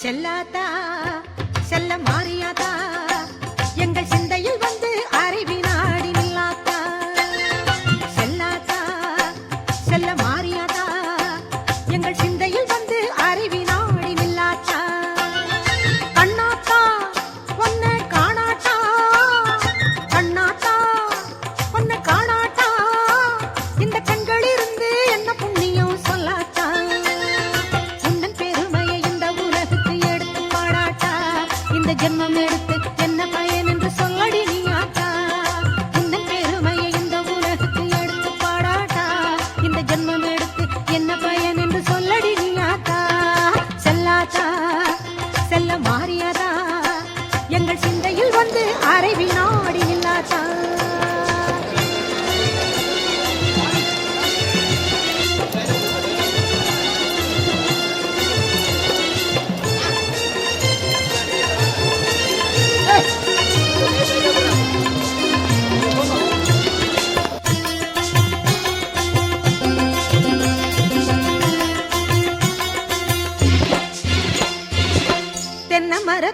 செல்லாதா செல்ல மாறியாதா எங்கள் சிந்தையில் வந்து அறிவினாடி நில்லாதா செல்லாதா செல்ல மாறியாதா எங்கள் சிந்தையில் வந்து அறிவினாடி நில்லாதா கண்ணாத்தா ஒன்ன காணாட்டா கண்ணாத்தா ஒன்ன காணாட்டா இந்த கண்களிலிருந்து என்ன புண்ணியம் சொல்லாத்தா உன்னன் பெருமையை இந்த உலகுக்கு எடுத்து பாடாட்டா இந்த ஜென்மம் எடுத்து என்ன பயன் என்று சொல்லடி நீ ஆத்தா உன்னன் பெருமையை இந்த உலகுக்கு எடுத்து பாடாட்டா இந்த ஜென்மம் எடுத்து என்ன பயன் என்று சொல்லடி நீ ஆத்தா செல்லாதா செல்ல மாறியாதா எங்கள் சிந்தையில் வந்து அறைவில் நாடி நில்லாதா தென்னை மர